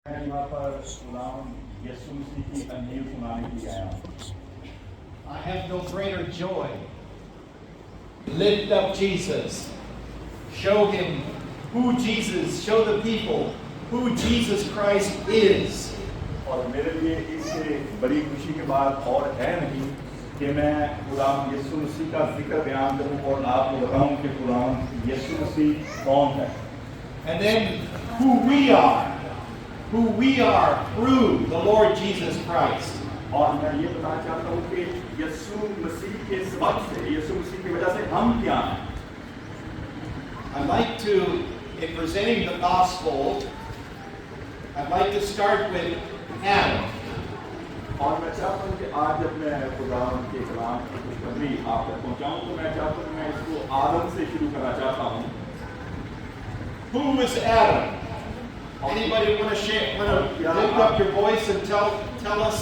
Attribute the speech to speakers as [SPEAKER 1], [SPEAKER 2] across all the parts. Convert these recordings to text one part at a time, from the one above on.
[SPEAKER 1] मैं यहाँ पर गुलाम यीशु मसीह की अंजील सुनाने के लिए आया हूँ।
[SPEAKER 2] I have no greater joy. Lift up Jesus. Show him show the people who Jesus Christ is.
[SPEAKER 1] और मेरे लिए इससे बड़ी खुशी के बाद और है नहीं कि मैं गुलाम यीशु मसीह का जिक्र बयान करूँ और आपको बताऊँ कि गुलाम यीशु मसीह कौन है।
[SPEAKER 2] And then who we are through the Lord Jesus Christ.
[SPEAKER 1] और मैं ये बताना चाहता हूँ कि यीशु मसीह के सबब से, यीशु मसीह की वजह से हम क्या हैं।
[SPEAKER 2] I'd like to, in presenting the gospel, I'd like to start with Adam.
[SPEAKER 1] और मैं चाहता हूँ कि आज जब मैं गुलाम के कलाम की खुशखबरी आप तक पहुँचाऊँ तो मैं चाहता हूँ कि मैं इसको आदम से शुरू करना चाहता हूँ।
[SPEAKER 2] Who was Adam? Anybody want to lift up your voice and tell us?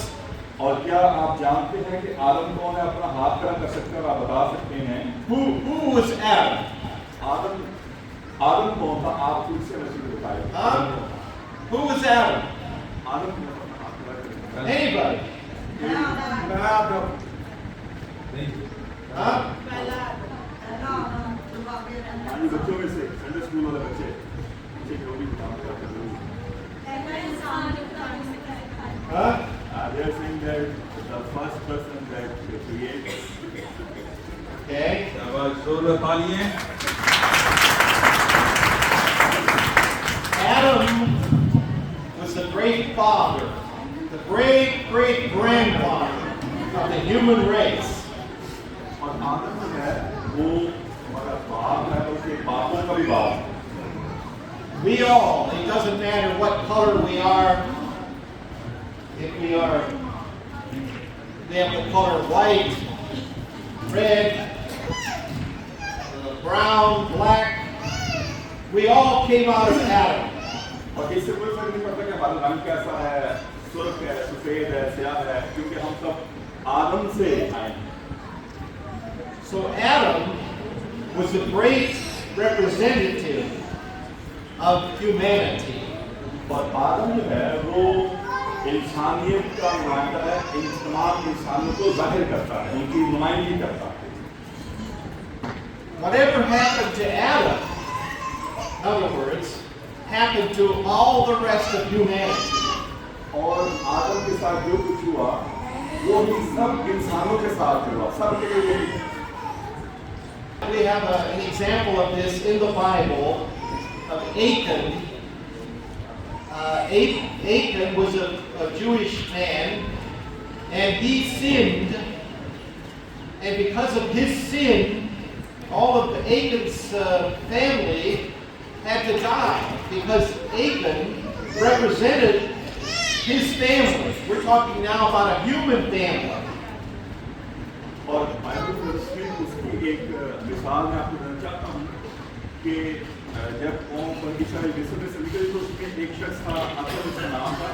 [SPEAKER 1] और क्या आप जानते हैं कि आदम कौन है? अपना हाथ खड़ा कर सकते हैं और आप बता सकते हैं।
[SPEAKER 2] Who was Adam?
[SPEAKER 1] आदम कौन था? आप खुद से मुझे बताइए।
[SPEAKER 2] Who was Adam?
[SPEAKER 1] Adam
[SPEAKER 2] Anybody?
[SPEAKER 1] Adam.
[SPEAKER 2] Huh?
[SPEAKER 1] ये बच्चों में से संडे स्कूल वाले बच्चे जो भी काम करते हैं।
[SPEAKER 2] Huh?
[SPEAKER 1] They are saying that the first person that created.
[SPEAKER 2] Okay. Adam was the great father, the great grandfather of the human race.
[SPEAKER 1] और आदम जो है वो हमारा बाप है, उसके बापों का भी बाप।
[SPEAKER 2] We all, it doesn't matter what color we are, if we have the color white, red, brown, black, we all came out of Adam.
[SPEAKER 1] और इससे कोई फर्क नहीं पड़ता कि हमारा रंग कैसा है, सुर्ख है, सफेद है, स्याह है, क्योंकि हम सब आदम से आए हैं।
[SPEAKER 2] So Adam was the great representative of humanity.
[SPEAKER 1] और आदम जो है वो इंसानियत का नुमाइंदा है, इन तमाम इंसानों को जाहिर करता है, उनकी नुमाइंदगी करता है।
[SPEAKER 2] Whatever happened to Adam, in other words, happened to all the rest of humanity.
[SPEAKER 1] और आदम के साथ जो कुछ हुआ वो ही सब इंसानों के साथ हुआ, सबके लिए यही।
[SPEAKER 2] We have an example of this in the Bible of Achan. Achan was a Jewish man, and he sinned, and because of his sin, all of Achan's family had to die, because Achan represented his family. We're talking now about a human family.
[SPEAKER 1] और Bible में उसकी एक मिसाल मैं आपको देना चाहता हूँ कि जब कौम बनी इस्राएल मिस्र में से निकली तो उसमें एक शख्स था, अकल उसका नाम था,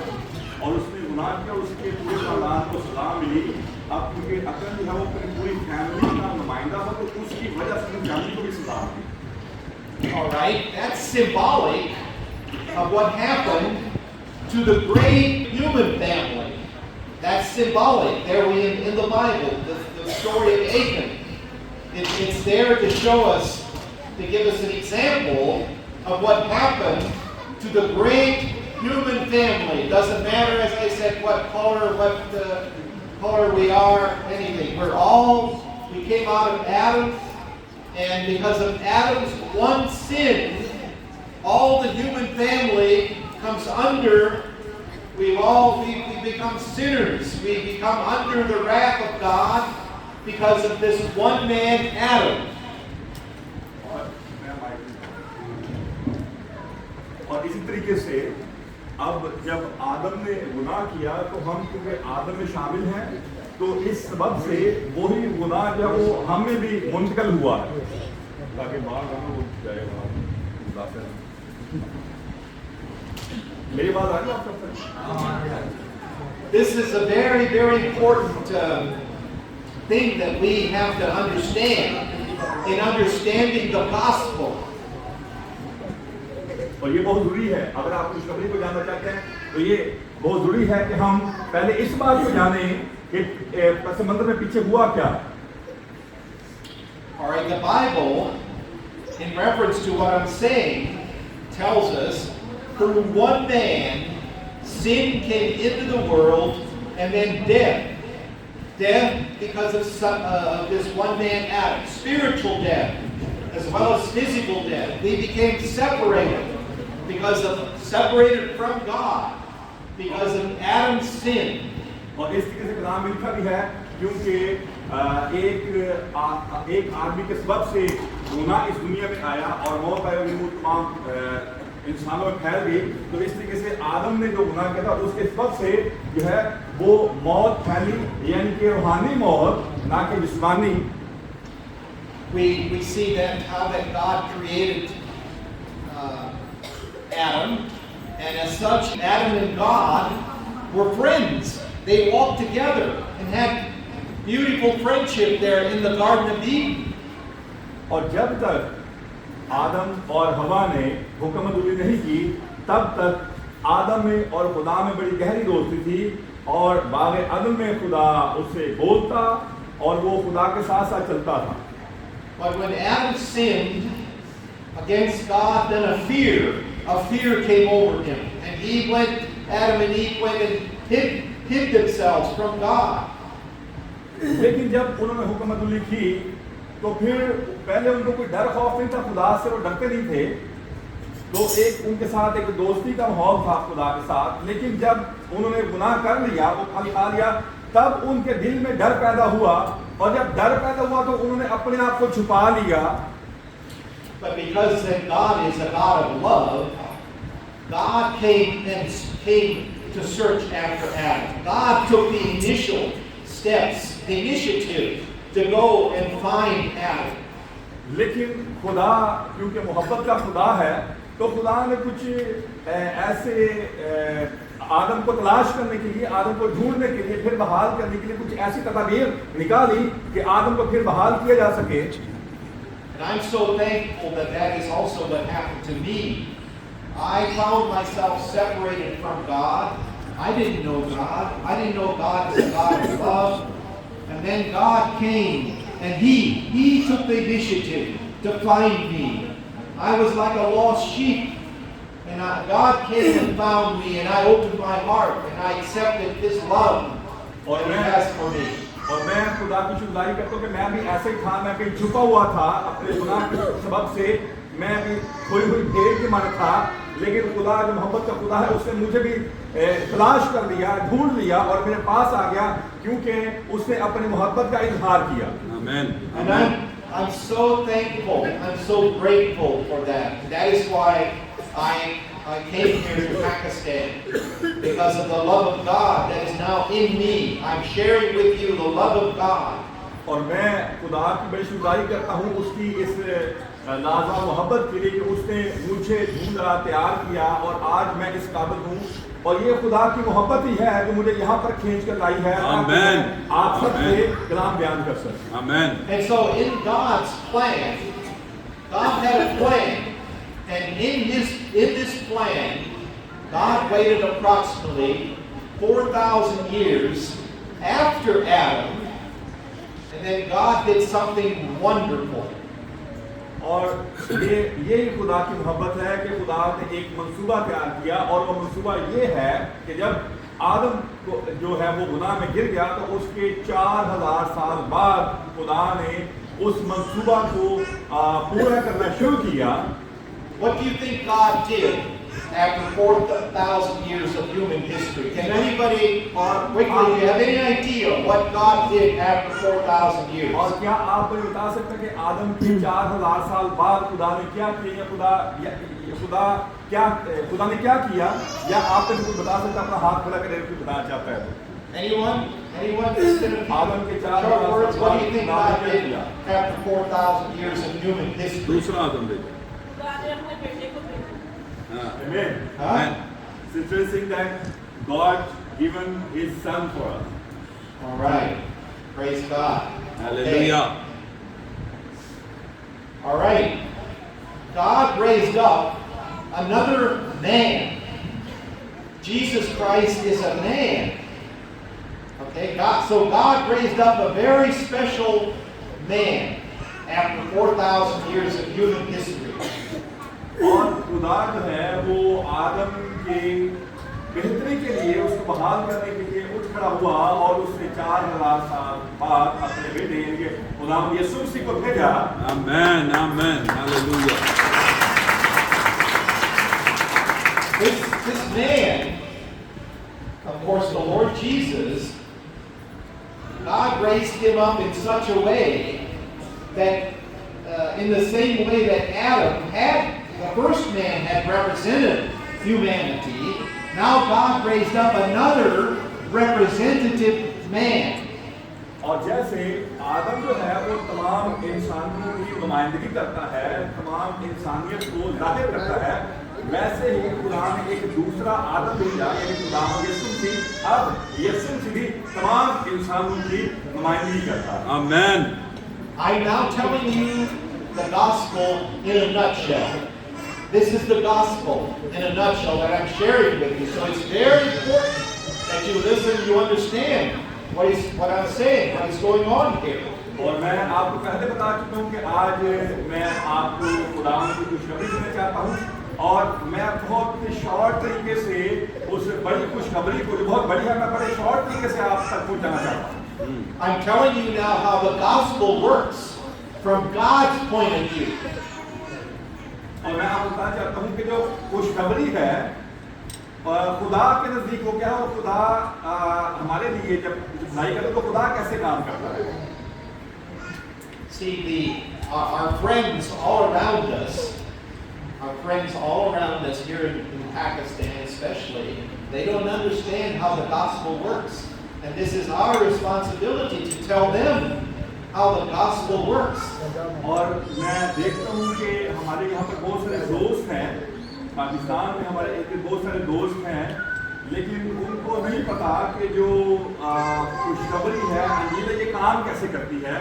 [SPEAKER 1] और उसने गुनाह किया, उसके पूरे खानदान को सजा मिली। अब क्योंकि अकल जो है वो अपनी पूरी फैमिली का नुमाइंदा था, तो उसकी वजह से अपनी फैमिली को भी सजा मिली।
[SPEAKER 2] All right, that's symbolic of what happened to the great human family. That's symbolic. There in the Bible, the story of Achan. It's there to show us, to give us an example of what happened to the great human family. It doesn't matter, as I said, what color we are, anything. We came out of Adam, and because of Adam's one sin, all the human family comes under. We become sinners. We become under the wrath of God because of this one man, Adam.
[SPEAKER 1] और इसी तरीके से अब जब आदम ने गुनाह किया तो हम क्योंकि आदम में शामिल हैं, तो इस सबब से वही गुनाह जो वो हम में भी मुंतकिल हुआ है, ताकि मेरी बात आ रही है आप सबसे?
[SPEAKER 2] This is a very, very important thing that we have to understand in understanding the gospel.
[SPEAKER 1] और ये बहुत जरूरी है अगर आप खुशखबरी को जानना चाहते हैं तो ये बहुत जरूरी है कि हम पहले इस बात को जाने कि समुद्र में पीछे हुआ क्या।
[SPEAKER 2] All right, the Bible, in reference to what I'm saying, tells us through one man, sin came into the world, and then death. Death because of this one man, Adam. Spiritual death, as well as physical death. We became separated separated from God because of Adam's sin.
[SPEAKER 1] और इस तरीके से कलाम में लिखा भी है क्योंकि एक आदमी के सबब से गुनाह इस दुनिया में आया और मौत आई और वो तमाम इंसानों में फैल गई। तो इस तरीके से आदम ने जो गुनाह किया था उसके सबब से जो है वो मौत फैली, यानी कि रूहानी मौत, ना कि जिस्मानी।
[SPEAKER 2] We see then how that God created Adam, and as such, Adam and God were friends. They walked together and had beautiful friendship there in the Garden of Eden.
[SPEAKER 1] और जब तक आदम और हवा ने हुक्मतुल्ली नहीं की तब तक आदम में और खुदा में बड़ी गहरी दोस्ती थी और बाग अदन में खुदा उससे बोलता और वो खुदा के साथ साथ चलता था।
[SPEAKER 2] But when Adam sinned against God, then a fear came over him, and Adam and Eve went and hid themselves from God.
[SPEAKER 1] लेकिन जब उन्होंने हुक्मतुल्ली की तो फिर पहले उनको कोई डर खौफ नहीं था खुदा से, वो डरते नहीं थे। तो एक उनके साथ एक दोस्ती का माहौल था खुदा के साथ। लेकिन जब उन्होंने गुनाह कर लिया, वो खाली खा लिया, तब उनके दिल में डर पैदा हुआ और जब डर पैदा हुआ तो उन्होंने अपने आप को छुपा लिया।
[SPEAKER 2] But because that God is a God of love, God came to search after Adam. God took the initial steps, the initiative to go and find Adam.
[SPEAKER 1] लेकिन खुदा क्योंकि मोहब्बत का खुदा है तो खुदा ने कुछ ऐसे आदम को तलाश करने के लिए, आदम को ढूंढने के लिए, फिर बहाल करने के लिए कुछ ऐसी तदबीर निकाली कि आदम को फिर बहाल किया जा सके।
[SPEAKER 2] And I'm so thankful that is also what happened to me. I found myself separated from God. I didn't know God. I didn't know God as a God of love. And then God came and He took the initiative to find me. I was like a lost sheep. And God came and found me, and I opened my heart and I accepted His love that He has for me.
[SPEAKER 1] और मैं खुदा की शुक्रिया करता हूँ कि मैं भी ऐसे ही था, मैं कहीं छुपा हुआ था अपने गुनाह के सबब से, मैं भी खोई हुई भेड़ के मन था। लेकिन खुदा जो मोहब्बत का खुदा है उसने मुझे भी तलाश कर लिया, ढूंढ लिया और मेरे पास आ गया क्योंकि उसने अपनी मोहब्बत का इजहार किया। आमीन।
[SPEAKER 2] And I'm so thankful, I'm so grateful for that. That is why I came here to Pakistan, because of the love of God that is now in me. I'm sharing with you the love of God.
[SPEAKER 1] और मैं खुदा की बड़ी शुक्रिया करता हूँ उसकी इस लाजवाब मोहब्बत के लिए कि उसने मुझे ढूंढा, तैयार किया और आज मैं इस काबिल हूँ। और ये खुदा की मोहब्बत ही है जो मुझे यहाँ पर खींच कर लाई है ताकि आप सबसे कलाम बयान कर सकें। आमीन।
[SPEAKER 2] And so in God's plan, God had a plan. And in this plan, God waited approximately 4,000 years after Adam, and then God did something wonderful.
[SPEAKER 1] और ये खुदा की मोहब्बत है कि खुदा ने एक मंसूबा तैयार किया और वो मंसूबा ये है कि जब आदम को जो है वो गुनाह में गिर गया तो उसके 4000 साल बाद खुदा ने उस मंसूबा को पूरा करना शुरू किया।
[SPEAKER 2] What do you think God did after 4,000 years of human history? Can anybody, quickly, do you have any idea what God did after 4,000 years?
[SPEAKER 1] और क्या आप मुझे बता सकते हैं कि आदम के 4000 साल बाद खुदा ने क्या किया? खुदा ने क्या किया? या आप मुझे कुछ बता सकते हैं? अपना हाथ खड़ा करके कुछ बताना चाहता है तो
[SPEAKER 2] Anyone? That's going to
[SPEAKER 1] आदम के 4000
[SPEAKER 2] words? What do you think God did after 4,000 years of human history?
[SPEAKER 1] दूसरा आदम देखो। Amen.
[SPEAKER 2] Huh?
[SPEAKER 1] It's interesting that God given His Son for us.
[SPEAKER 2] All right. Praise God.
[SPEAKER 1] Hallelujah.
[SPEAKER 2] Okay. All right. God raised up another man, Jesus Christ is a man. Okay, so God raised up a very special man after 4,000 years of human history.
[SPEAKER 1] और खुदा जो है वो आदम के बेहतरी के लिए उसको बहाल करने के लिए उठ खड़ा हुआ और उसने 4,000 साल बाद अपने बेटे यानी खुदा यीशु मसीह को भेजा।
[SPEAKER 3] Amen, amen, hallelujah.
[SPEAKER 2] This man, of course, the Lord Jesus, God raised him up in such a way that in the same way that Adam had, the first man had represented humanity, now God raised up another representative man.
[SPEAKER 1] और जैसे आदम जो है वो तमाम इंसानों की नुमाइंदगी करता है, तमाम इंसानियत को जाहिर करता है, वैसे ही खुदा ने एक दूसरा आदम भेजा यानी खुदा यीशु मसीह। अब यीशु मसीह भी तमाम इंसानों की नुमाइंदगी करता है।
[SPEAKER 3] Amen.
[SPEAKER 2] I'm now telling you the gospel in a nutshell. This is the gospel in a nutshell that I'm sharing with you. So it's very important that you listen, you understand what I'm saying, what is going on here.
[SPEAKER 1] और मैं आपको पहले बता चुका हूँ कि आज मैं आपको खुदा की खुशखबरी देना चाहता हूँ और मैं बहुत शॉर्ट तरीके से उस बड़ी खुशखबरी को जो बहुत बड़ी है मैं बड़े शॉर्ट तरीके से आप तक पहुँचाना चाहता हूँ।
[SPEAKER 2] I'm telling you now how the gospel works from God's point of view.
[SPEAKER 1] और मैं आपको बताना चाहता हूँ कि जो खुशखबरी है खुदा के नजदीक हो गया और खुदा हमारे लिए जब भलाई करे तो खुदा कैसे काम करता है।
[SPEAKER 2] See, our friends all around us, here in Pakistan especially, they don't understand how the gospel works. And this is our responsibility to tell them how the gospel works.
[SPEAKER 1] और मैं देखता हूँ कि हमारे यहाँ पर बहुत सारे दोस्त हैं, पाकिस्तान में हमारे बहुत सारे दोस्त हैं, लेकिन उनको नहीं पता कि जो खुशखबरी है अंजील ये काम कैसे करती है।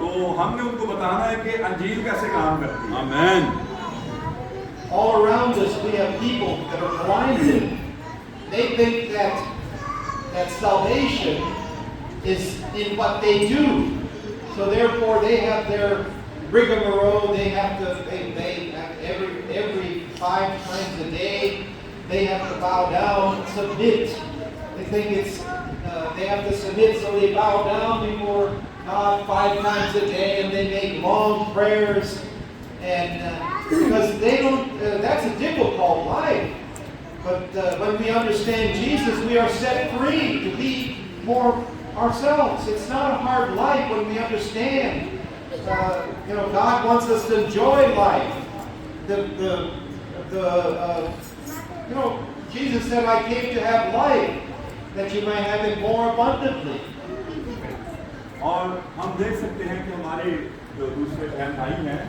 [SPEAKER 1] तो हमने उनको बताना है कि अंजील कैसे काम करती है।
[SPEAKER 3] Amen.
[SPEAKER 2] All around us we have people that are blinded. They think that salvation is in what they do. So therefore they have their rigmarole, they have every 5 times a day, they have to bow down, submit. They think they have to submit, so they bow down before God 5 times a day, and they make long prayers, and because they don't, that's a difficult life. But when we understand Jesus, we are set free to be more ourselves. It's not a hard life when we understand. God wants us to enjoy life. Jesus said, "I came to have life, that you may have it more abundantly."
[SPEAKER 1] और हम देख सकते हैं कि हमारे जो दूसरे बहन भाई हैं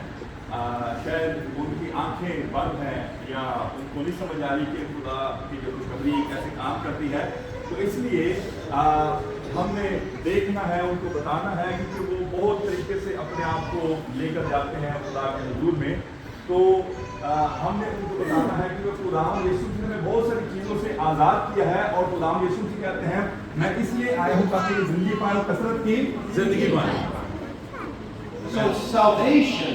[SPEAKER 1] शायद उनकी आंखें बंद हैं या उनको नहीं समझ आ रही कि खुदा की जो खुशखबरी कैसे काम करती है। तो इसलिए हमने देखना है, उनको बताना है, क्योंकि वो बहुत तरीके से अपने आप को लेकर जाते हैं खुदा के हुजूर में। तो हमने उनको बताना है कि खुदा यीशु मसीह ने बहुत सारी चीज़ों से आज़ाद किया है और खुदा यीशु मसीह कहते हैं मैं इसलिए आया हूँ ताकि जिंदगी पाए और कसरत की जिंदगी पाए।
[SPEAKER 2] So salvation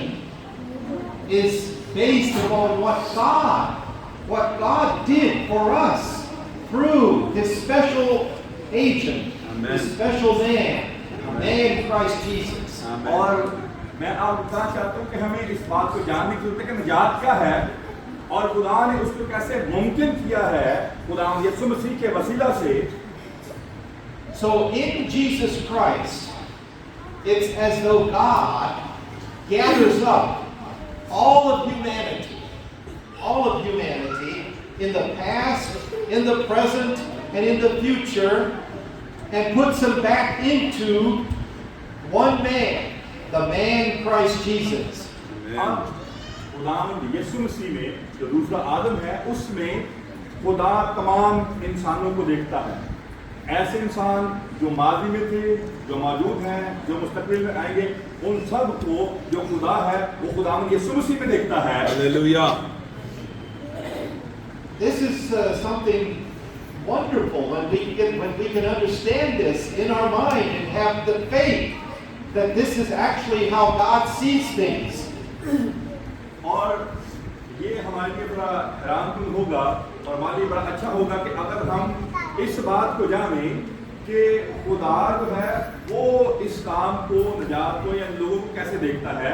[SPEAKER 2] is based upon what God did for us through His special agent,
[SPEAKER 3] Amen.
[SPEAKER 2] His special man, the man Christ Jesus.
[SPEAKER 3] Amen.
[SPEAKER 1] और मैं आप बताना चाहता हूँ कि हमें इस बात को जानने की जरूरत है कि निजात क्या है और खुदा ने उसको कैसे मुमकिन किया है खुदा यीशु मसीह के वसीला से।
[SPEAKER 2] So in Jesus Christ, it's as though God gathers up all of humanity in the past, in the present, and in the future, and puts them back into one man, the man Christ Jesus.
[SPEAKER 1] अब खुदा यीशु मसीह में जो दूसरा आदम है उसमें खुदा तमाम इंसानों को देखता है, ऐसे इंसान जो माजी में थे, जो मौजूद हैं, जो मुस्तकबिल में आएंगे, उन सब को जो खुदा है वो खुदा यीशु मसीह में देखता है।
[SPEAKER 3] Hallelujah.
[SPEAKER 2] This is something wonderful when we can understand this in our mind and have the faith that this is actually how God sees things.
[SPEAKER 1] और ये हमारे लिए बड़ा हैरानकुन होगा और हमारे लिए बड़ा अच्छा होगा कि अगर हम इस बात को जानें कि खुदा जो है वो इस काम को, निजात को या लोगों को कैसे देखता है,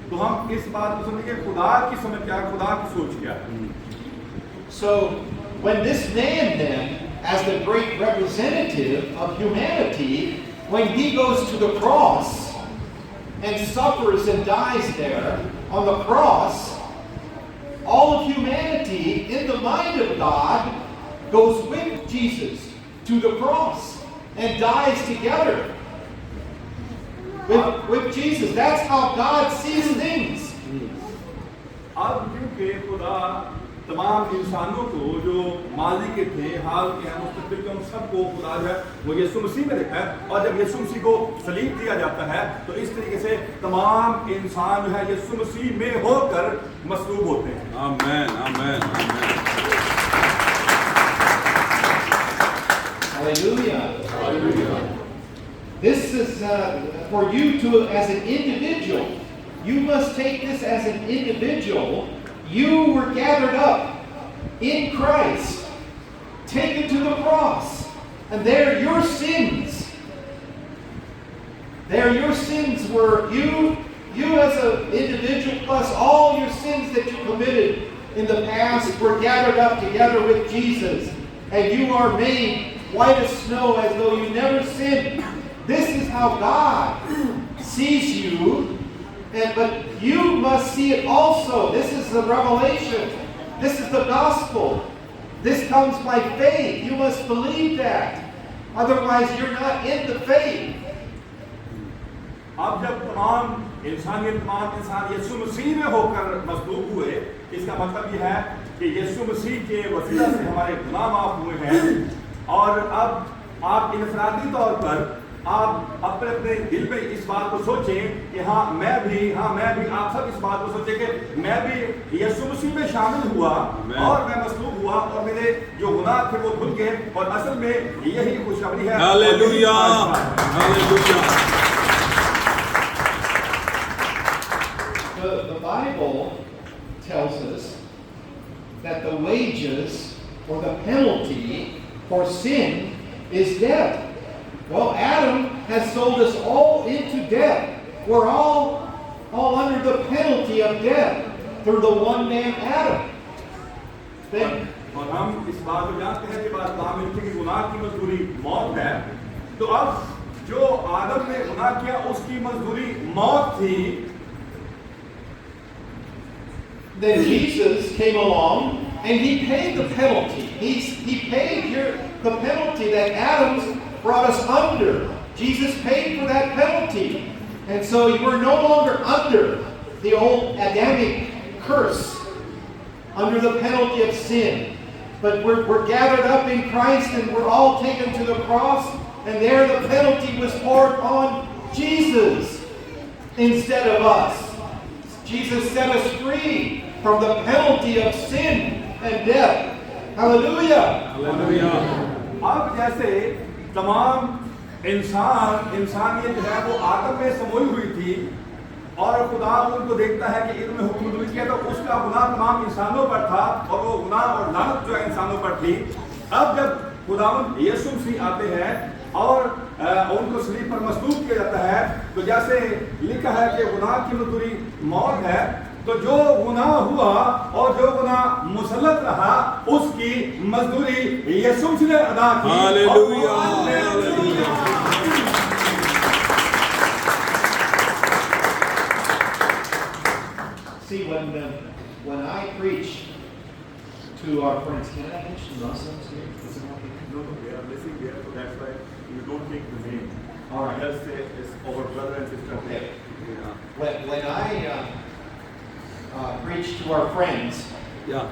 [SPEAKER 1] तो हम इस बात को समझें कि खुदा की समझ क्या है, खुदा की सोच क्या है.
[SPEAKER 2] So when this man then, as the great representative of humanity, when he goes to the cross and suffers and dies there on the cross, all of humanity in the mind of God goes with Jesus to the cross and dies together with Jesus. That's how God sees things.
[SPEAKER 1] अब क्योंकि खुदा तमाम इंसानों को जो माजी के थे, हाल के हैं, मुस्तकबिल के, उन सबको खुदा जो है वो यीशु मसीह में देखता है. और जब यीशु मसीह को सलीब दिया जाता है तो इस तरीके से तमाम इंसान जो है यीशु मसीह में होकर मसलूब होते हैं.
[SPEAKER 3] Amen. Amen. Amen.
[SPEAKER 2] Hallelujah.
[SPEAKER 3] Hallelujah.
[SPEAKER 2] This is for you to, as an individual, you must take this as an individual. You were gathered up in Christ, taken to the cross, and there your sins were, you as an individual plus all your sins that you committed in the past were gathered up together with Jesus, and you are made white as snow as though you never sinned. This is how God sees you. But you must see it also. This is the revelation. This is the gospel. This comes by faith. You must believe that. Otherwise, you're not in the faith.
[SPEAKER 1] अब जब तमाम इंसान यीशु मसीह में होकर मसलूब हुए, इसका मतलब यह है कि यीशु मसीह के वसीला से हमारे गुनाह माफ हुए हैं. और अब आप इनफरादी तौर पर आप अपने दिल में इस बात को सोचें कि मैं भी आप सब इस बात को सोचें कि मैं भी यीशु मसीह में शामिल हुआ और मैं मसलूब हुआ और मेरे जो गुनाह थे वो धुल गए. और असल में यही खुशखबरी है.
[SPEAKER 3] Hallelujah. Hallelujah.
[SPEAKER 2] The Bible tells us that the wages or the penalty for sin is death. Well, Adam has sold us all into death. We're all under the penalty of death through the one man Adam. Then,
[SPEAKER 1] और हम इस बात को जानते हैं कि बात कहाँ मिलती है कि गुनाह की मजदूरी मौत है. तो अब जो आदम ने गुनाह किया उसकी मजदूरी मौत थी.
[SPEAKER 2] then Jesus came along and he paid the penalty. He paid the penalty that Adam brought us under. Jesus paid for that penalty. And so you were no longer under the old Adamic curse, under the penalty of sin. But we're gathered up in Christ and we're all taken to the cross, and there the penalty was poured on Jesus instead of us. Jesus set us free from the penalty of sin and death. Hallelujah!
[SPEAKER 3] Hallelujah.
[SPEAKER 1] अब जैसे तमाम इंसानियत है वो आदम में समोई हुई थी और खुदा उनको देखता है कि इनमें हुक्म किया, तो उसका गुनाह तमाम इंसानों पर था और वो गुनाह और लानत जो है इंसानों पर थी. अब जब खुदावंद यीशु मसीह आते हैं और उनको सलीब पर मसलूब किया जाता है, तो जैसे लिखा है कि गुनाह की मजदूरी मौत है, तो जो गुनाह हुआ और जो गुनाह मुसल्लत रहा उसकी मजदूरी यीशु मसीह ने अदा की.
[SPEAKER 3] Hallelujah. Hallelujah.
[SPEAKER 2] See, when I preach to our friends, can I mention Muslims here? Is it okay?
[SPEAKER 1] No, we are listening there, so that's why you don't take the name.
[SPEAKER 2] All right.
[SPEAKER 1] Just say it's our brother and sister.
[SPEAKER 2] Okay. When I preach to our friends,
[SPEAKER 3] Yeah.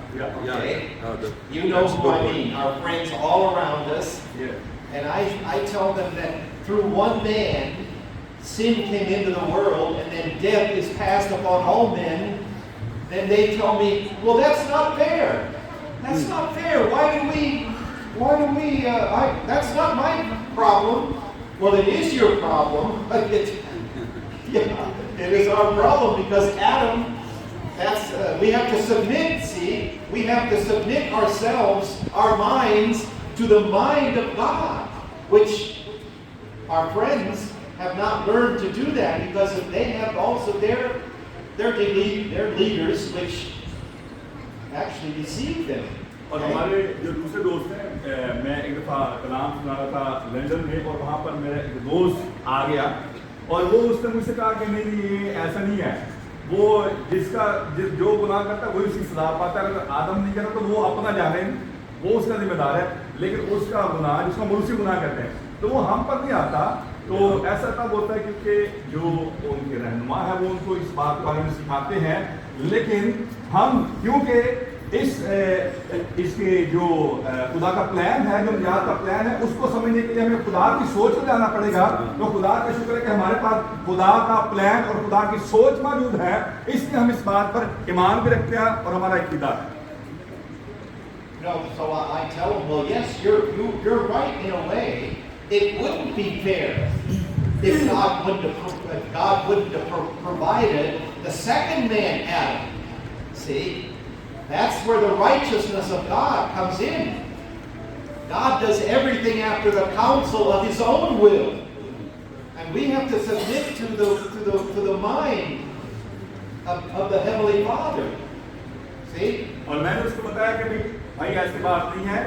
[SPEAKER 2] Okay.
[SPEAKER 3] The-
[SPEAKER 2] you know
[SPEAKER 3] that's
[SPEAKER 2] who
[SPEAKER 3] good
[SPEAKER 2] I
[SPEAKER 3] word.
[SPEAKER 2] mean, our friends all around us,
[SPEAKER 1] Yeah.
[SPEAKER 2] and I tell them that through one man, sin came into the world, and then death is passed upon all men. Then they tell me, well, that's not fair. That's not fair. Why why do we, that's not my problem. Well, it is your problem. Yeah, it is our problem because Adam, we have to submit, see? We have to submit ourselves, our minds, to the mind of God, which our friends have not learned to do that because they have also their leaders, which actually deceive them.
[SPEAKER 1] और हमारे जो दूसरे दोस्त हैं, मैं एक दफ़ा कलाम सुना रहा था लंदन में और वहाँ पर मेरा एक दोस्त आ गया और वो उसने मुझसे कहा कि नहीं ये ऐसा नहीं है, वो जो गुनाह करता है वही उसकी सजा पाता है, अगर आदम नहीं करता तो वो अपना जाने, वो उसका जिम्मेदार है, लेकिन उसका गुनाह जिसको मनुष्य गुनाह करते हैं तो वो हम पर नहीं आता। तो ऐसा तब होता है क्योंकि जो उनके रहनुमा है वो उनको इस बात के बारे में सिखाते हैं, लेकिन हम क्योंकि इसके जो खुदा का प्लान है, जो निजात का प्लान है, उसको समझने के लिए हमें खुदा की सोच में जाना पड़ेगा। तो खुदा का शुक्र है कि हमारे पास खुदा का प्लान और खुदा की सोच मौजूद है, इसलिए हम इस बात पर ईमान भी रखते हैं और हमारा इक़्तिदार है।
[SPEAKER 2] So I tell them, well, yes, you're right in a way. It wouldn't be fair if God wouldn't have provided the second man, Adam. See, that's where the righteousness of God comes in. God does everything after the counsel of His own will, and we have to submit to the mind of the Heavenly Father. See?
[SPEAKER 1] और मैंने उसको बताया कि भाई ऐसी बात नहीं है।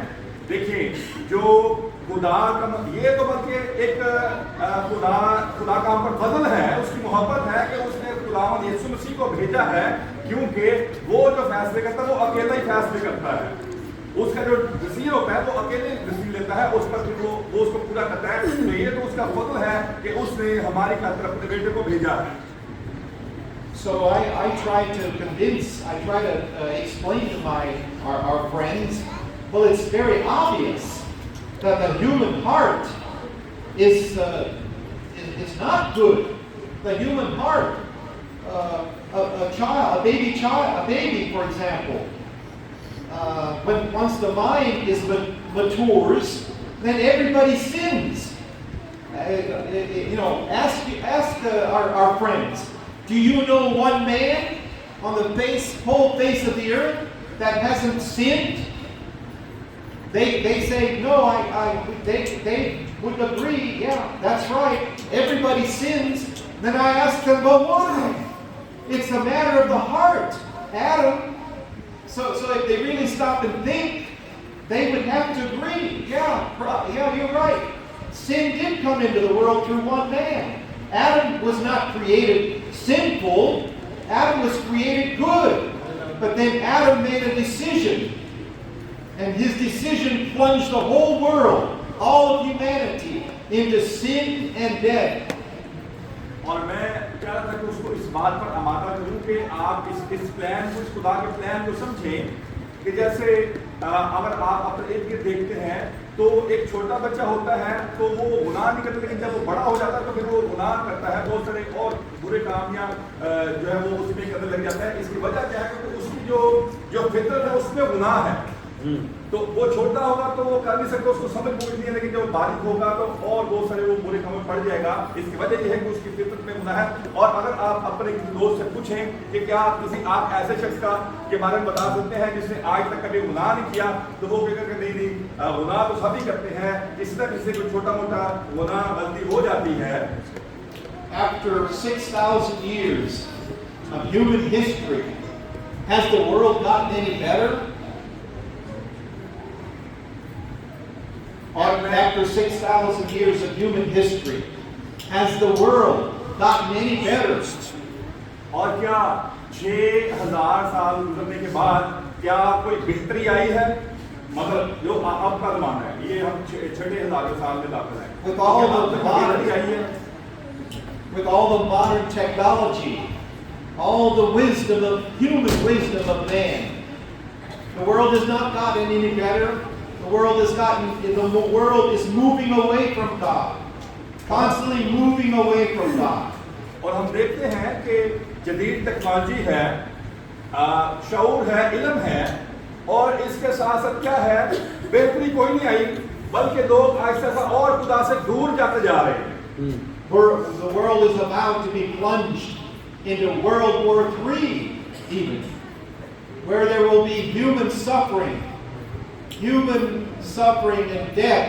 [SPEAKER 1] देखिए जो खुदा का ये तो बल्कि एक खुदा का हम पर फजल है, उसकी मोहब्बत है कि उसने खुदावंद यीशु मसीह को भेजा है, क्योंकि वो जो फैसले करता है वो अकेला ही फैसले करता है, उसका जो डिसीजन होता है वो अकेले डिसीजन लेता है, उस पर वो उसको पूरा करता है। तो ये तो उसका फजल है कि उसने हमारी खातिर अपने बेटे को भेजा है।
[SPEAKER 2] So I try to explain to our friends, well, it's very obvious that the human heart is not good. The human heart, a baby, for example, once the mind matures, then everybody sins. Ask our friends. Do you know one man on the whole face of the earth that hasn't sinned? They say, no, they would agree, yeah, that's right. Everybody sins. Then I ask them, but why? It's a matter of the heart, Adam. So if they really stop and think, they would have to agree, yeah, you're right. Sin did come into the world through one man. Adam was not created sinful. Adam was created good. But then Adam made a decision. And his decision plunged the whole world, all of humanity, into sin and death.
[SPEAKER 1] और मैं कह रहा था कि उसको इस बात पर आमादा करूं कि आप इस प्लान को, इस खुदा के प्लान को समझें कि जैसे अगर आप अपने इर्द गिर्द देखते हैं तो एक छोटा बच्चा होता है तो वो गुनाह नहीं करता, लेकिन जब वो बड़ा हो जाता है तो फिर वो गुनाह करता है, बहुत सारे और बुरे काम या जो है वो उसमें करने लग जाता है। इसकी वजह क्या है? क्योंकि उसकी जो फितरत है उसमें गुनाह है। तो वो छोटा होगा तो वो कर नहीं सकता, उसको समझ बूझ नहीं है, लेकिन जब बारीक होगा तो और बहुत सारे वो बुरे कामों में पड़ जाएगा। इसकी वजह यह है कि उसकी फितरत में गुनाह है। और अगर आप अपने किसी दोस्त से पूछें कि क्या आप ऐसे शख्स के बारे में बता सकते हैं जिसने आज तक कभी गुनाह नहीं किया, तो वो कहेगा कि नहीं गुनाह तो सभी करते हैं, किसी न किसी को छोटा मोटा गुनाह गलती हो जाती है।
[SPEAKER 2] After 6,000 years of human history, has the world gotten any better? After 6,000 years of human history, has the world gotten any better?
[SPEAKER 1] और क्या 6,000 साल गुजरने के बाद क्या कोई बेहतरी आई है? मतलब जो अब का ज़माना है, ये हम 6,000 साल में दाखिल हैं।
[SPEAKER 2] With all the modern technology, all the wisdom of human wisdom of man, the world has not gotten any better. The world is moving away from God, constantly moving away from God.
[SPEAKER 1] और हम देखते हैं कि जदीद technology है, शऊर है, इल्म है, और इसके साथ साथ क्या है, बेहतरी कोई नहीं आई, बल्कि लोग आहिस्ता आहिस्ता और खुदा से दूर जाते जा रहे हैं।
[SPEAKER 2] The world is about to be plunged into World War III, even, where there will be human suffering and death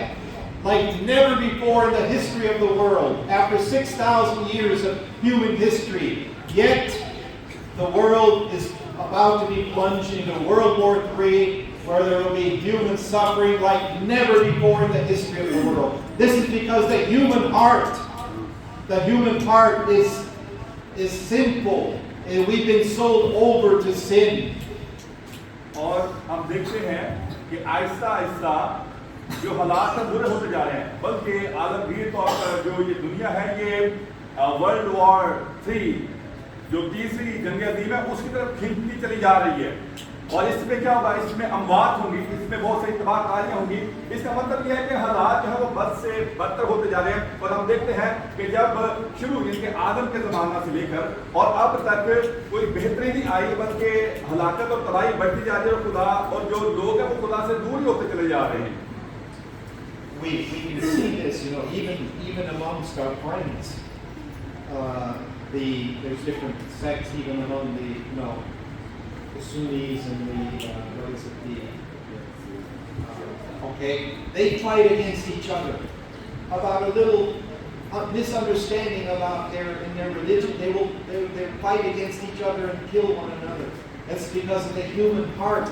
[SPEAKER 2] like never before in the history of the world. After 6,000 years of human history, yet the world is about to be plunged into World War III, where there will be human suffering like never before in the history of the world. This is because the human heart is sinful, and we've been sold over to sin.
[SPEAKER 1] और हम देखते हैं कि आहिस्ता आहिस्ता जो हालात हैं बुरे होते जा रहे हैं, बल्कि आलमगीर तौर पर जो ये दुनिया है, ये वर्ल्ड वॉर 3 जो तीसरी जंग अज़ीम है उसकी तरफ खिंचती चली जा रही है। और इसमें क्या होगा, इसमें अमवात होंगी, इसमें बहुत सारी तबाहकारियां होंगी। इसका मतलब यह है कि हालात जो है वो बद से बदतर होते जा रहे हैं। और हम देखते हैं कि जब शुरू इनके आदम के ज़माना से लेकर और अब तक कोई बेहतरी नहीं आई, बल्कि हलाकत और तबाही बढ़ती जा रही है, और खुदा और जो लोग हैं वो खुदा से दूर ही होते चले जा रहे हैं।
[SPEAKER 2] We can see this, even amongst our friends. There's different sects even among the Sunnis and they fight against each other about a little misunderstanding about in their religion. They fight against each other and kill one another. That's because of the human heart.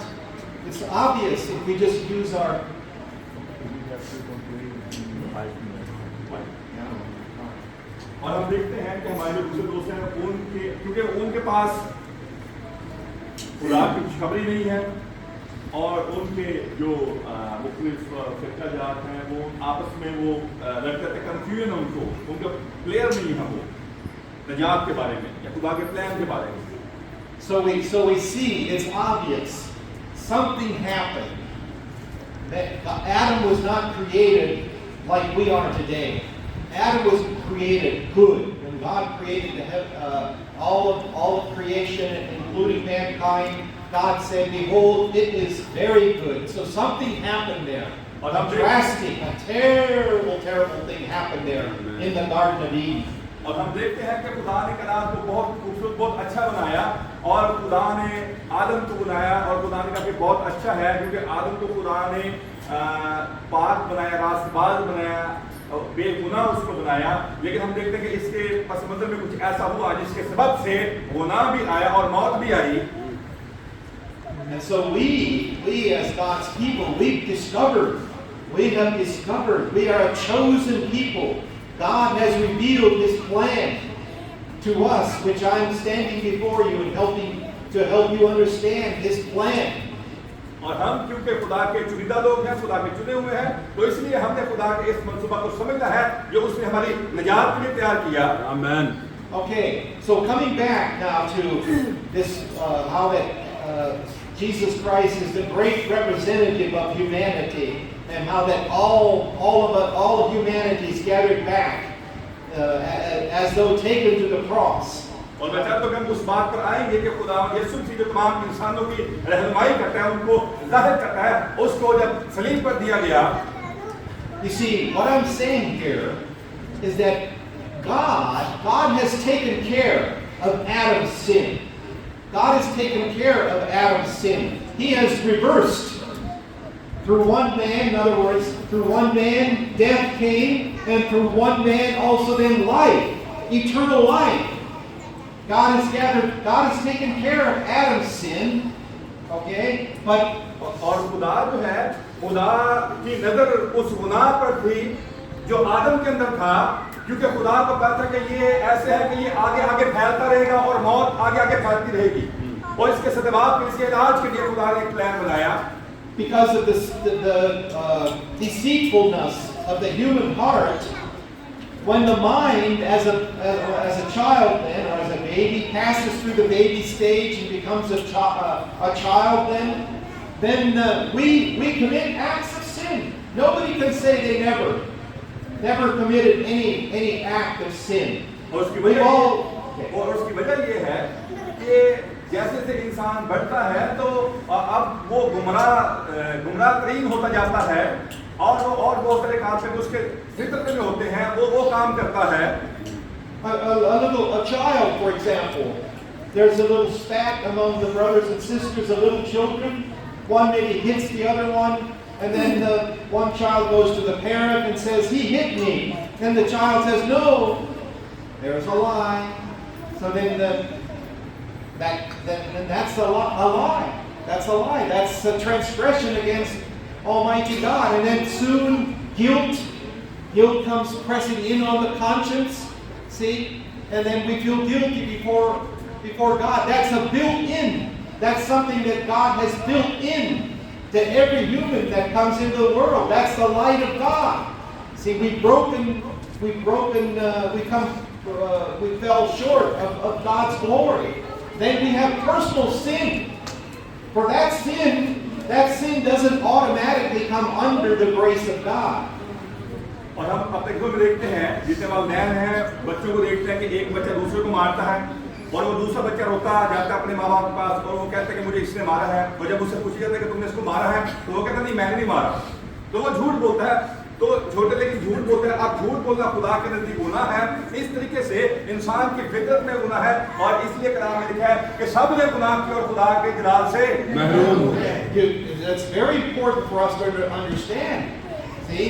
[SPEAKER 2] It's obvious if we just use our
[SPEAKER 1] और हम देखते हैं कि हमारे जो दूसरे दोस्त हैं क्योंकि उनके पास खुदा की खुशखबरी नहीं है, और उनके जो मुख्तलिफ फिरका जात हैं वो आपस में वो लगता है कंफ्यूजन है, उनका क्लियर नहीं है वो निजात के बारे में या खुदा के प्लान के बारे में।
[SPEAKER 2] So we see it's obvious something happened. That Adam was not created like we are today. Adam was created good. When God created all of creation, including mankind, God said, "Behold, it is very good." So something happened there. A terrible thing happened there in the Garden of Eden.
[SPEAKER 1] और हम देखते हैं कि खुदा ने कलाम को बहुत खूबसूरत, बहुत अच्छा बनाया, और खुदा ने आदम को बनाया, और खुदा ने कहा कि बहुत अच्छा है, क्योंकि आदम को खुदा ने पाक बनाया, रास्तबाज बनाया, बेगुनाह उसको बनाया। लेकिन हम देखते हैं कि इसके पस मंजर में कुछ ऐसा हुआ जिसके सबब से गुनाह भी आया और मौत भी आई।
[SPEAKER 2] And so we as God's people, we have discovered we are a chosen people. God has revealed His plan to us, which I'm standing before you and help you understand His plan.
[SPEAKER 1] और हम क्योंकि खुदा के चुनिंदा लोग हैं, खुदा के चुने हुए हैं, तो इसलिए हमने खुदा के इस मंसूबा को समझना है जो उसने हमारी निजात के लिए तैयार किया।
[SPEAKER 3] Amen.
[SPEAKER 2] Okay, so coming back now to this, how that Jesus Christ is the great representative of humanity, and how that all of humanity is gathered back as though taken to the cross.
[SPEAKER 1] और मैं चाहता हूं कि हम उस बात पर आएंगे कि खुदा यीशु मसीह जो तमाम इंसानों की रहनुमाई करता है, उनको जाहिर करता है, उसको जब सलीब पर दिया गया।
[SPEAKER 2] You see, what I'm saying here is that God has taken care of Adam's sin. God has taken care of Adam's sin. He has reversed. Through one man, in other words, through one man, death came, and through one man also then life, eternal life. God has taken care of Adam's sin, okay? But
[SPEAKER 1] और खुदा जो है, खुदा की नजर उस गुनाह पर थी जो आदम के अंदर था, क्योंकि खुदा को पता था कि ये ऐसे है कि ये आगे आगे फैलता रहेगा और मौत आगे आगे फैलती रहेगी, और इसके सदवाब के इसके इलाज के लिए खुदा ने एक प्लान बनाया।
[SPEAKER 2] Because of the deceitfulness of the human heart, when the mind as a child then, or as a baby, passes through the baby stage and becomes a child then we commit acts of sin. Nobody can say they never committed any act of sin.
[SPEAKER 1] और उसकी वजह ये है कि जैसे जैसे इंसान बढ़ता है तो अब वो गुमराह तरीन होता जाता है और बहुत सारे काम फिर उसके फितरत में होते हैं, वो काम करता है।
[SPEAKER 2] A child, for example, there's a little spat among the brothers and sisters of little children. One maybe hits the other one, and then the one child goes to the parent and says, "He hit me." Then the child says, "No, there's a lie." So then that's a lie. That's a lie. That's a transgression against Almighty God. And then soon guilt comes pressing in on the conscience. See? And then we feel guilty before God. That's a built-in. That's something that God has built in to every human that comes into the world. That's the light of God. See, we fell short of God's glory. Then we have personal sin. For that sin doesn't automatically come under the grace of God.
[SPEAKER 1] और हम अपने घर में देखते हैं, जितने वालिदैन हैं, बच्चों को देखते हैं कि एक बच्चा दूसरे को मारता है और वो दूसरा बच्चा रोता जाता है अपने माँ बाप के पास और वो कहते हैं कि मुझे इसने मारा है। और जब उससे पूछा जाता है कि तुमने इसको मारा है, तो वो कहता है नहीं, मैंने नहीं मारा। तो वो झूठ बोलता है। तो छोटे लेकिन झूठ बोलते हैं। अब झूठ बोलना खुदा के नजदीक गुनाह है। इस तरीके से इंसान की फितरत में गुनाह है और इसलिए कलाम में लिखा है कि सब ने गुनाह किया और खुदा के जलाल से
[SPEAKER 3] महरूम हो।
[SPEAKER 2] That's very important for us to understand. See?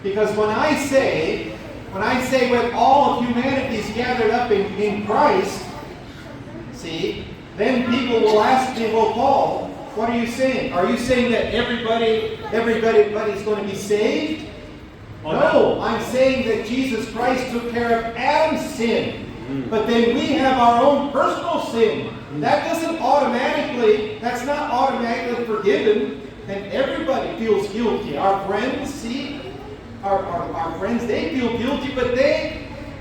[SPEAKER 2] Because when I say when all of humanity is gathered up in Christ, see, then people will ask me, well, Paul, what are you saying? Are you saying that everybody's going to be saved? No, I'm saying that Jesus Christ took care of Adam's sin. But then we have our own personal sin. That's not automatically forgiven. And everybody feels guilty. Our friends, see, our friends, they feel guilty, but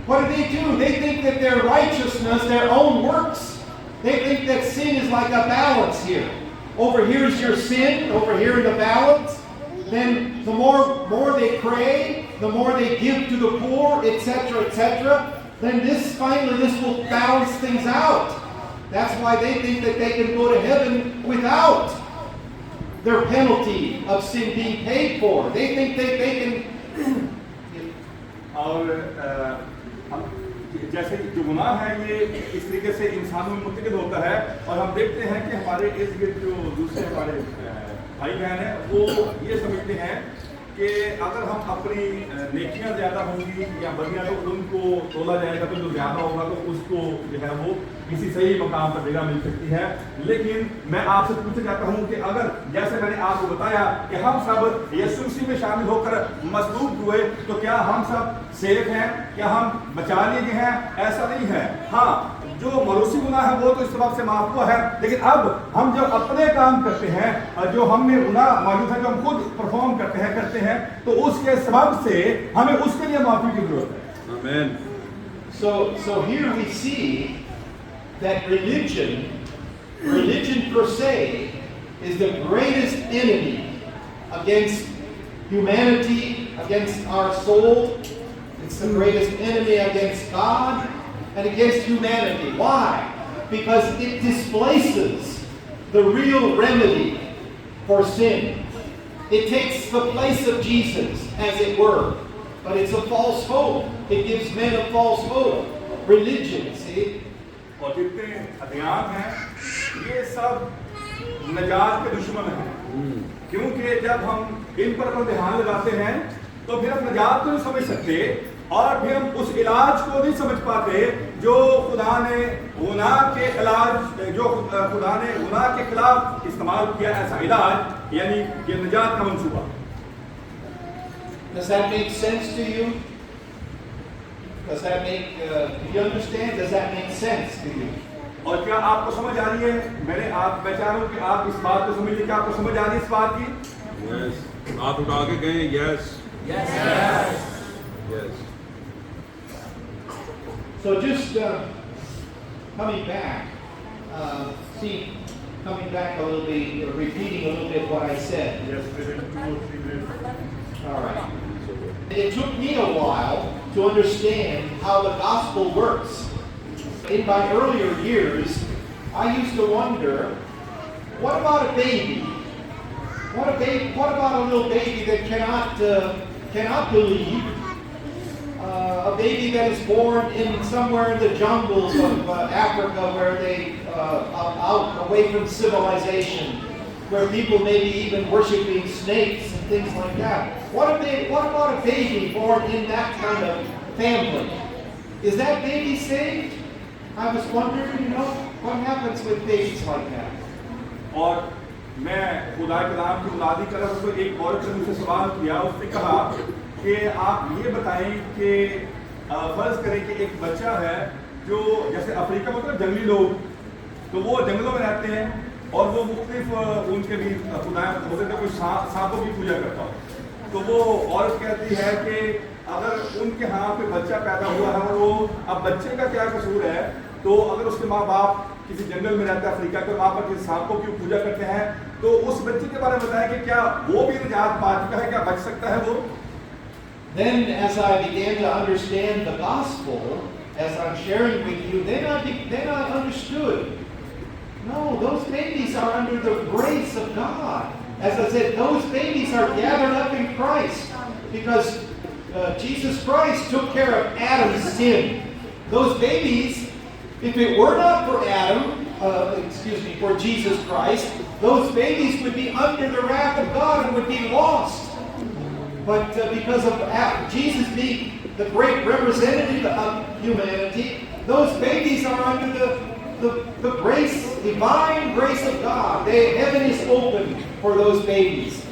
[SPEAKER 2] what do? They think that their righteousness, their own works, they think that sin is like a balance here. Over here is your sin, over here in the balance. Then the more they pray, the more they give to the poor, etc., then this will balance things out. That's why they think that they can go to heaven without their penalty of sin being paid for. They think that they can.
[SPEAKER 1] और जैसे जो गुनाह है ये इस तरीके से इंसानों में मुंतकिल होता है और हम देखते हैं कि हमारे इर्द गिर्द जो दूसरे हमारे भाई बहन हैं वो ये समझते हैं कि अगर हम अपनी नेकियां ज़्यादा होंगी या बदियां तो उनको तोला जाएगा तो जो ज़्यादा होगा तो उसको जो है वो किसी सही मकाम पर जगह मिल सकती है। लेकिन मैं आपसे पूछना चाहता हूं कि अगर जैसे मैंने आपको बताया कि हम सब यीशु मसीह में शामिल होकर मसलूब हुए तो क्या हम सब सेफ हैं? क्या हम बचा लिए गए हैं? ऐसा नहीं है। हाँ, जो मरूसी गुनाह है वो तो इस सबब से माफ हुआ है, लेकिन अब हम जो अपने काम करते हैं और जो हमने गुनाह मौजूद है जो हम खुद परफॉर्म करते हैं तो उसके सबब से हमें उसके लिए माफी की जरूरत है।
[SPEAKER 3] आमीन।
[SPEAKER 2] So here we see that religion per se is the greatest enemy against humanity, against our soul. It's the greatest enemy against God and against humanity. Why? Because it displaces the real remedy for sin. It takes the place of Jesus, as it were. But it's a false hope. It gives men a false hope. Religion, see?
[SPEAKER 1] और जितने अध्यात्म हैं ये सब नजात के दुश्मन हैं, क्योंकि जब हम इन पर अपना ध्यान लगाते हैं तो फिर हम नजात को नहीं समझ सकते और फिर हम उस इलाज को नहीं समझ पाते जो खुदा ने गुनाह के खिलाफ इस्तेमाल किया, ऐसा इलाज यानी ये नजात का मंसूबा।
[SPEAKER 2] Does that make sense to you? Does that make, do you understand? Does that make sense to you?
[SPEAKER 1] और क्या आपको समझ आ रही है? मैं चाह रहा हूँ कि आप इस बात को समझिए। क्या आपको समझ आ रही है इस बात की?
[SPEAKER 3] Yes. हाथ उठा के कहें yes.
[SPEAKER 2] Yes.
[SPEAKER 3] Yes.
[SPEAKER 2] So just coming back a little bit, repeating a little bit what I said.
[SPEAKER 1] Yes, within 2 or 3 minutes.
[SPEAKER 2] All right. It took me a while to understand how the gospel works. In my earlier years, I used to wonder, what about a baby? What about a little baby that cannot believe? A baby that is born in somewhere in the jungles of Africa, where they out away from civilization, where people may be even worshiping snakes and things like that. What about a baby born in that kind of family? Is that baby saved? I was wondering, what happens with babies like that?
[SPEAKER 1] और मैं खुदा के नाम की मुनादी कर रहा हूँ, तो एक औरत ने मुझसे सवाल किया, उसने कहा कि आप ये बताएं कि फर्ज करें कि एक बच्चा है जो जैसे अफ्रीका में मतलब जंगली लोग, तो वो जंगलों में रहते हैं और वो मुख्तलिफ उनके भी खुदा होते थे, कोई सांपों की पूजा करता हो, तो वो औरत कहती है कि अगर उनके यहाँ पे बच्चा पैदा हुआ है और वो अब बच्चे का क्या कसूर है, तो अगर उसके माँ बाप किसी जंगल में रहता है अफ्रीका के, वहाँ पर किसी सांपों की पूजा करते हैं, तो उस बच्चे के बारे में बताया कि क्या वो भी निजात पा चुका है, क्या बच सकता है वो?
[SPEAKER 2] Then as I began to understand the gospel, as I'm sharing with you, then I understood. No, those babies are under the grace of God. As I said, those babies are gathered up in Christ because Jesus Christ took care of Adam's sin. Those babies, if it were not for for Jesus Christ, those babies would be under the wrath of God and would be lost. But because of Jesus being the great representative of humanity, those babies are under the grace, divine grace of God. Heaven is open for those babies.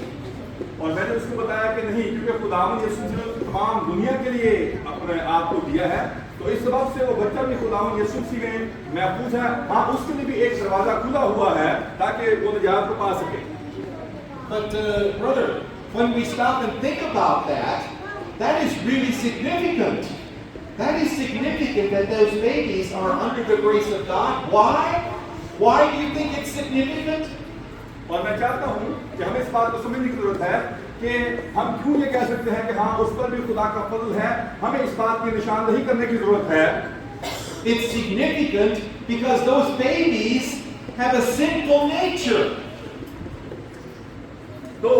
[SPEAKER 1] और मैंने उसको बताया कि नहीं, क्योंकि खुदावंद यीशु ने तमाम दुनिया के लिए अपने आप को दिया है, तो इस सबब से वो बच्चा भी खुदावंद यीशु में महफूज है। हाँ, उसके लिए भी एक दरवाजा खुला हुआ है ताकि वो निजात को पा सके।
[SPEAKER 2] But brother, when we stop and think about that, that is really significant. That is significant that those babies are under the grace of God. Why? Why do you think it's significant?
[SPEAKER 1] और मैं चाहता हूँ कि हमें इस बात को समझने की जरूरत है कि हम क्यों ये कह सकते हैं कि हाँ, उस पर भी खुदा का फजल है। हमें इस बात की निशानदही करने की जरूरत है।
[SPEAKER 2] It's significant because those babies have a sinful nature.
[SPEAKER 1] तो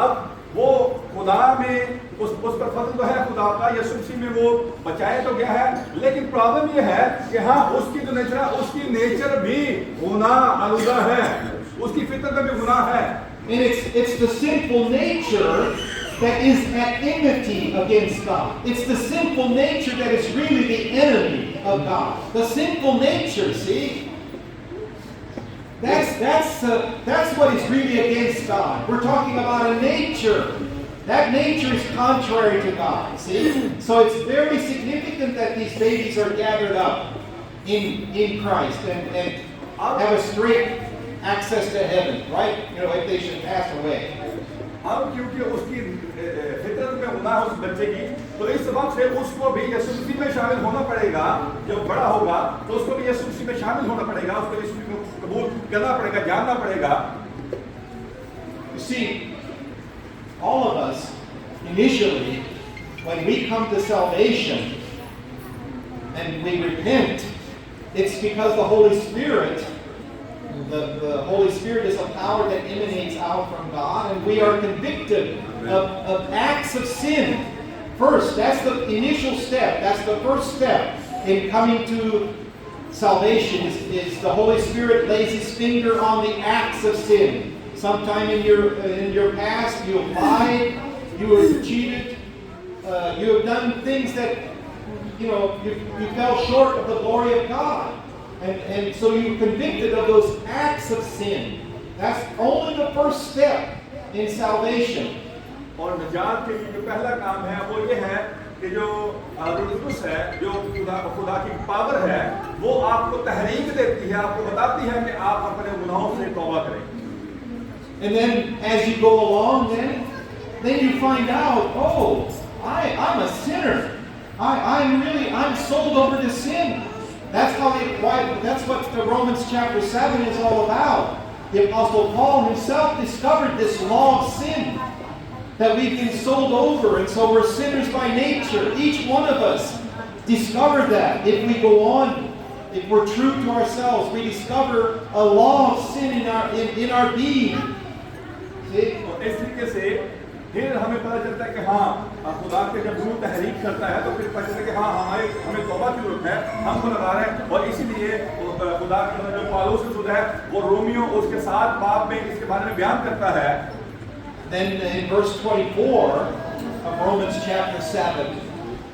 [SPEAKER 1] अब वो खुदा में उस पर फजल तो है खुदा का, यीशु मसीह में वो बचाया तो गया है, लेकिन प्रॉब्लम ये है कि हाँ, उसकी जो नेचर है, उसकी नेचर भी गुनाह आलूदा है, उसकी फितरत में भी गुनाह है।
[SPEAKER 2] And it's the sinful nature that is at enmity against God. It's the sinful nature that is really the enemy of God. The sinful nature, see? That's what is really against God. We're talking about a nature. That nature is contrary to God. See? So it's very significant that these babies are gathered up in Christ and have a straight access to heaven, right? If they should pass away.
[SPEAKER 1] अब क्योंकि उसकी फितरत में गुनाह है उस बच्चे की, तो इस सबब से उसको भी यीशु मसीह में शामिल होना पड़ेगा। जब बड़ा होगा तो उसको भी यीशु मसीह में शामिल होना पड़ेगा, उसको यीशु मसीह को कबूल करना पड़ेगा, जानना पड़ेगा।
[SPEAKER 2] You see, all of us, initially, when we come to salvation and we repent, it's because the Holy Spirit, the Holy Spirit is a power that emanates out from God, and we are convicted of acts of sin. First, that's the initial step. That's the first step in coming to salvation is the Holy Spirit lays His finger on the acts of sin. Sometime in your past, you have lied, you have cheated, you have done things that you fell short of the glory of God. And so you're convicted of those acts of sin. That's only the first step in salvation.
[SPEAKER 1] और निजात के लिए जो पहला काम है वो ये है कि जो रुजुस है, जो खुदा की पावर है, वो आपको तहरीक देती है, आपको बताती है कि आप अपने गुनाहों से तौबा करें।
[SPEAKER 2] And then as you go along, then you find out, oh, I'm a sinner. I'm sold over to sin. That's what the Romans chapter 7 is all about. The Apostle Paul himself discovered this law of sin, that we've been sold over, and so we're sinners by nature. Each one of us discovered that if we go on if we're true to ourselves, we discover a law of sin in our being. See?
[SPEAKER 1] तो इस तरीके से फिर हमें पता चलता है कि हाँ खुदा के जब रूह तहरीक करता है तो फिर पता चलता है कि हाँ हमें तौबा की जरूरत है, हम गुनहगार हैं। और इसीलिए खुदा का जो पौलुस रसूल है वो रोमियो उसके 7 बाब में इसके बारे में बयान करता है।
[SPEAKER 2] Then in verse 24 of Romans chapter 7,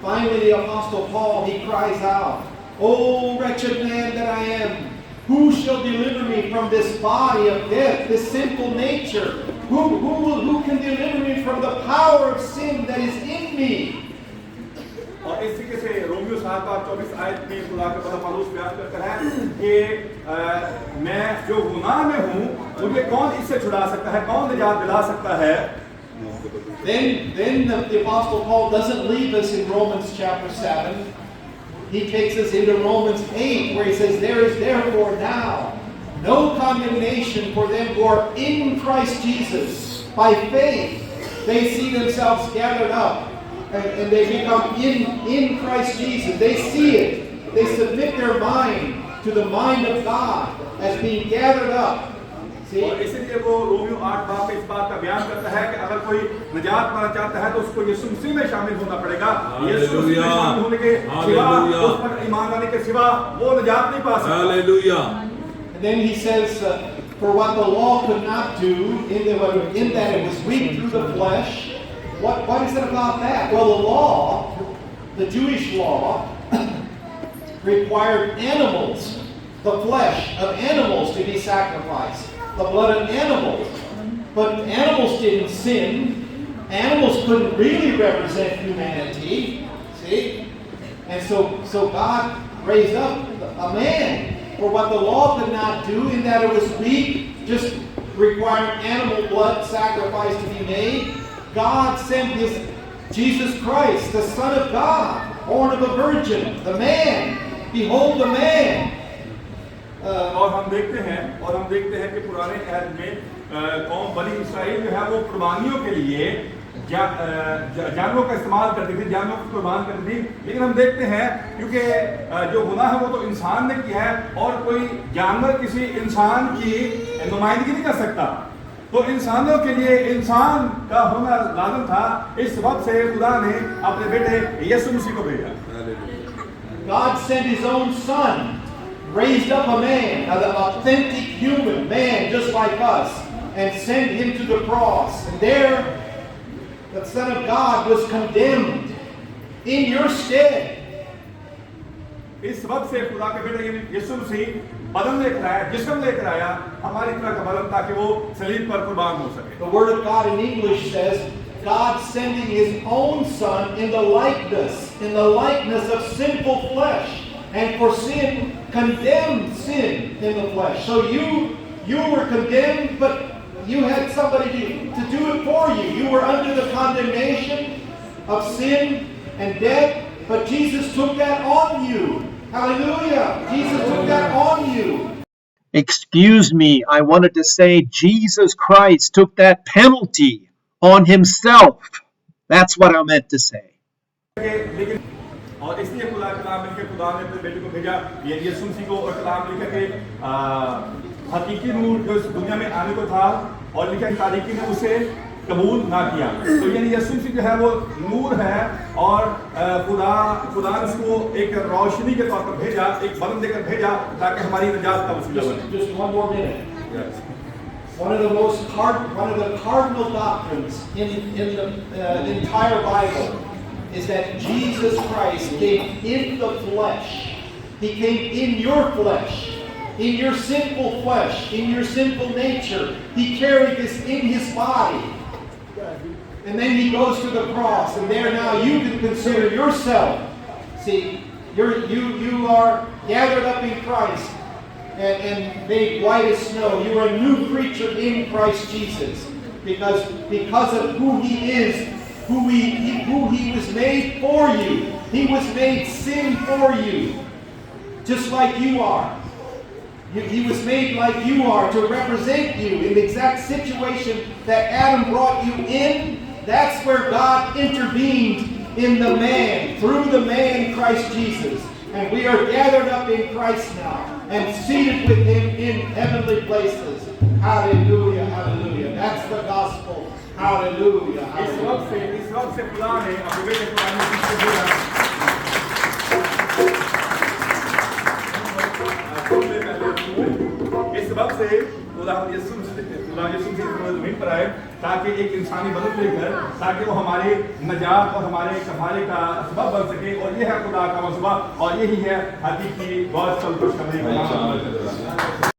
[SPEAKER 2] finally the Apostle Paul, he cries out, "O wretched man that I am, who shall deliver me from this body of death, this sinful nature? Who can deliver me from the power of sin that is in me?"
[SPEAKER 1] और इस तरीके से Romeo 7:24 आयत में खुदा का बड़ा पौलुस बयान करता है कि मैं जो गुनाह में हूँ मुझे कौन इससे छुड़ा सकता है, कौन निजात दिला सकता है।
[SPEAKER 2] Then the Apostle Paul doesn't leave us in Romans chapter 7. He takes us into Romans 8 where he says, "There is therefore now no condemnation for them who are in Christ Jesus. By faith they see themselves gathered up and they become in Christ Jesus. They see it. They submit their mind to the mind of God as being gathered up." See?
[SPEAKER 1] और इसलिए वो Romeo 8 बाब में इस बात का बयान करता है कि अगर कोई निजात पाना चाहता है तो उसको यीशु मसीह में शामिल होना पड़ेगा। यीशु मसीह में शामिल होने के सिवा, उस पर ईमान लाने के सिवा वो निजात नहीं पा सकता।
[SPEAKER 3] Hallelujah.
[SPEAKER 2] And then he says, "For what the law could not do, in that it was weak through the flesh." What is it about that? Well, the law, the Jewish law, required animals, the flesh of animals to be sacrificed, the blood of animals. But animals didn't sin. Animals couldn't really represent humanity. See? And so God raised up a man for what the law could not do, in that it was weak, just requiring animal blood sacrifice to be made. God sent his Jesus Christ, the Son of God, born of a virgin, the man. Behold the man.
[SPEAKER 1] और हम देखते हैं कि पुराने अहद में कौम बनी Israel जो है वो कुर्बानियों के लिए जानवरों का इस्तेमाल करती थी, जानवरों को कुर्बान करती थी। लेकिन हम देखते हैं क्योंकि जो गुनाह है वो तो इंसान ने किया है और कोई जानवर किसी इंसान की नुमाइंदगी नहीं कर सकता, तो इंसानों के लिए इंसान का होना लाज़िम था। इस वक्त से खुदा ने अपने बेटे यीशु मसीह को भेजा।
[SPEAKER 2] God sent his own son, raised up a man, an authentic human man just like us, and sent him to the cross. And there, the Son of God was condemned in your stead.
[SPEAKER 1] इस वक्त से खुदा के बेटे यीशु मसीह बदन लेकर आया, जिस्म लेकर आया हमारी तरह का बदन, ताकि वो सलीब पर कुर्बान हो सके।
[SPEAKER 2] The Word of God in English says, God sending his own Son in the likeness of sinful flesh, and for sin, condemned sin in the flesh. So you were condemned, but you had somebody to do it for you. You were under the condemnation of sin and death, but Jesus took that on you. Hallelujah! Jesus took that on you.
[SPEAKER 4] Excuse me, I wanted to say Jesus Christ took that penalty on himself. That's what I meant to say.
[SPEAKER 1] और इसलिए खुदा कलाम लिख के खुदा ने अपने बेटे को भेजा, यीशु मसीह को, और कलाम लिखा कि हकीकी नूर जो इस दुनिया में आने को था, और लिखा तारीकी ने उसे कबूल ना किया। तो यानी यीशु मसीह जो है वो नूर है, और खुदा ने उसको एक रोशनी के तौर पर भेजा, एक बदन देकर भेजा, ताकि हमारी निजात का वसीला बने।
[SPEAKER 2] Just one more minute. Yes. One of the cardinal doctrines in the entire Bible is that Jesus Christ came in the flesh. He came in your flesh, in your sinful flesh, in your sinful nature. He carried this in his body. And then he goes to the cross, and there now you can consider yourself. See, you are gathered up in Christ and made white as snow. You are a new creature in Christ Jesus. Because of who he is, who he was made for you. He was made sin for you, just like you are. He was made like you are to represent you in the exact situation that Adam brought you in. That's where God intervened in the man, through the man Christ Jesus. And we are gathered up in Christ now and seated with Him in heavenly places. Hallelujah, hallelujah. That's the gospel. Hallelujah,
[SPEAKER 1] इस
[SPEAKER 2] hallelujah.
[SPEAKER 1] वक्त से खुदा ने अपने बेटे पुराने से बोला इस वक्त से खुदा यीशु मसीह जमीन पर आए ताकि एक इंसानी बदल लेकर ताकि वो हमारे नजात और हमारे सफारे का सबब बन सके और ये है खुदा का मसबा और यही है हकीकी गॉस्पेल खुशखबरी का